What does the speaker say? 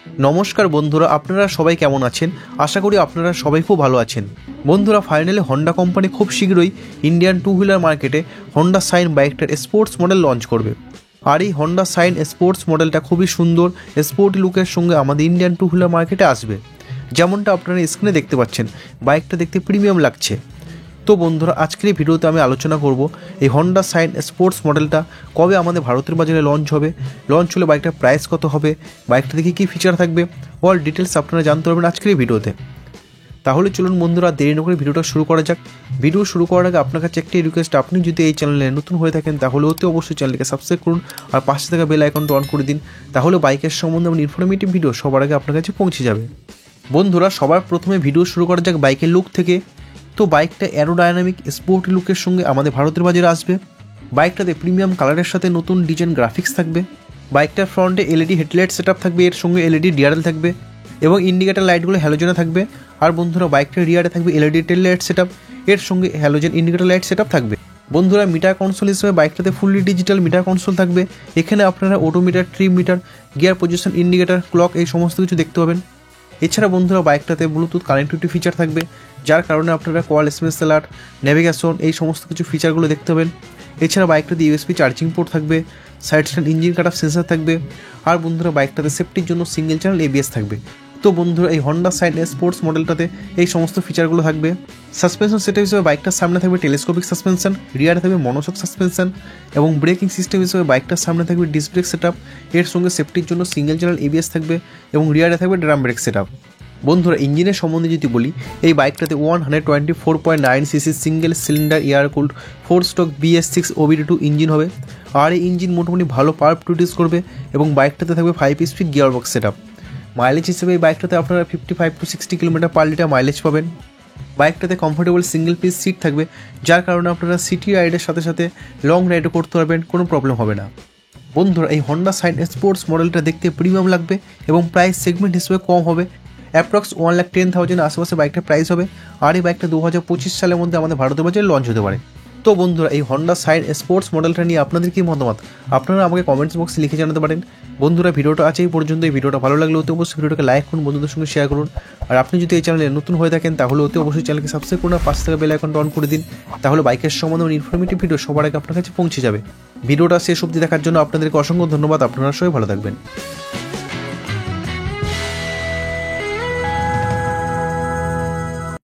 নমস্কার বন্ধুরা, আপনারা সবাই কেমন আছেন? আশা করি আপনারা সবাই খুব ভালো আছেন। বন্ধুরা, ফাইনালি হন্ডা কোম্পানি খুব শীঘ্রই ইন্ডিয়ান টু হুইলার মার্কেটে হন্ডা সাইন বাইকটার স্পোর্টস মডেল লঞ্চ করবে। আর এই হন্ডা সাইন স্পোর্টস মডেলটা খুবই সুন্দর স্পোর্টি লুকের সঙ্গে আমাদের ইন্ডিয়ান টু হুইলার মার্কেটে আসবে। যেমনটা আপনারা স্ক্রিনে দেখতে পাচ্ছেন, বাইকটা দেখতে প্রিমিয়াম লাগছে। তো বন্ধুরা, আজকের এই ভিডিওতে আমি আলোচনা করব এই হন্ডা সাইন স্পোর্টস মডেলটা কবে আমাদের ভারতের বাজারে লঞ্চ হবে, লঞ্চ হলে বাইকটার প্রাইস কত হবে, বাইকটা দেখে কী ফিচার থাকবে, অল ডিটেলস আপনারা জানতে পারবেন আজকের এই ভিডিওতে। তাহলে চলুন বন্ধুরা, দেরি না করে ভিডিওটা শুরু করা যাক। ভিডিও শুরু করার আগে আপনার কাছে একটি রিকোয়েস্ট, আপনি যদি এই চ্যানেলে নতুন হয়ে থাকেন তাহলে অতি অবশ্যই চ্যানেলকে সাবস্ক্রাইব করুন আর পাশে থাকা বেল আইকনটা অন করে দিন। তাহলে বাইকের সম্বন্ধে আমার ইনফরমেটিভ ভিডিও সবার আগে আপনার কাছে পৌঁছে যাবে। বন্ধুরা, সবার প্রথমে ভিডিও শুরু করা যাক বাইকের লুক থেকে। তো বাইকটা অ্যারোডাইনামিক স্পোর্টি লুকের সঙ্গে আমাদের ভারতের বাজারে আসবে। বাইকটাতে প্রিমিয়াম কালারের সাথে নতুন ডিজাইন গ্রাফিক্স থাকবে। বাইকটার ফ্রন্টে এলইডি হেডলাইট সেটআপ থাকবে, এর সঙ্গে এলইডি ডিআরএল থাকবে এবং ইন্ডিকেটার লাইটগুলো হ্যালোজেনে থাকবে। আর বন্ধুরা, বাইকটার রিয়ারে থাকবে এলইডি টেল লাইট সেটআপ, এর সঙ্গে হ্যালোজেন ইন্ডিকেটার লাইট সেটআপ থাকবে। বন্ধুরা, মিটার কনসোল হিসেবে বাইকটাতে ফুললি ডিজিটাল মিটার কনসোল থাকবে। এখানে আপনারা odometer, trip meter, gear position indicator, clock এই সমস্ত কিছু দেখতে পাবেন। এছাড়া বন্ধুরা, বাইকটাতে ব্লুটুথ কানেক্টিভিটি ফিচার থাকবে, যার কারণে আপনারা কল, এসএমএস অ্যালার্ট, নেভিগেশন এই সমস্ত কিছু ফিচারগুলো দেখতে পাবেন। এছাড়া বাইকটাতে ইউএসবি চার্জিং পোর্ট থাকবে, side stand engine cut off sensor থাকবে। আর বন্ধুরা, বাইকটাতে সেফটির জন্য সিঙ্গেল চ্যানেল এবিএস থাকবে। তো বন্ধুরা, এই হন্ডা সাইন স্পোর্টস মডেলটাতে এই সমস্ত ফিচারগুলো থাকবে। সাসপেনশন সেটআপ হিসেবে বাইকটার সামনে থাকবে টেলিস্কোপিক সাসপেনশন, রিয়ারে থাকবে মনোশক সাসপেনশন এবং ব্রেকিং সিস্টেম হিসেবে বাইকটার সামনে থাকবে ডিস্ক ব্রেক সেটআপ, এর সঙ্গে সেফটির জন্য সিঙ্গেল চ্যানেল এবিএস থাকবে এবং রিয়ারে থাকবে ড্রাম ব্রেক সেটআপ। বন্ধুরা, ইঞ্জিনের সম্বন্ধে যদি বলি, এই বাইকটাতে 124.9 CC single cylinder air cooled 4 stroke BS6 OBD2 engine হবে। আর এই ইঞ্জিন মোটামুটি ভালো পাওয়ার প্রডিউস করবে এবং বাইকটাতে থাকবে 5 speed gear box setup. Mileage হিসেবে এই বাইকটাতে আপনারা 55 to 60 kilometre per litre mileage পাবেন। বাইকটাতে কমফোর্টেবল সিঙ্গেল পিস সিট থাকবে, যার কারণে আপনারা সিটি রাইডের সাথে সাথে লং রাইডও করতে পারবেন, কোনো প্রবলেম হবে না। বন্ধুরা, এই হন্ডা সাইন স্পোর্টস মডেলটা দেখতে প্রিমিয়াম লাগবে এবং প্রাইস সেগমেন্ট হিসেবে কম হবে। অ্যাপ্রক্স 1,10,000 আশেপাশে বাইকটার প্রাইস হবে। আর এই বাইকটা 2025 সালের মধ্যে আমাদের ভারতের বাজারে লঞ্চ হতে পারে। তো বন্ধুরা, এই হন্ডা সাইন স্পোর্টস মডেলটা নিয়ে আপনাদের কী মতামত আপনারা আমাকে কমেন্টস বক্সে লিখে জানাতে পারেন। বন্ধুরা, ভিডিওটা আছে এই পর্যন্ত। এই ভিডিওটা ভালো লাগলে অতি অবশ্যই ভিডিওটাকে লাইক করুন, বন্ধুদের সঙ্গে শেয়ার করুন। আর আপনি যদি এই চ্যানেলে নতুন হয়ে থাকেন তাহলে অতি অবশ্যই চ্যানেলকে সাবস্ক্রাইব করুন আর পাশে থাকা বেল আইকনটা অন করে দিন। তাহলে বাইকের সম্বন্ধে ইনফরমেটিভ ভিডিও সবার আগে আপনার কাছে পৌঁছে যাবে। ভিডিওটা শেষ অবধি দেখার জন্য আপনাদেরকে অসংখ্য ধন্যবাদ। আপনারা সবাই ভালো থাকবেন।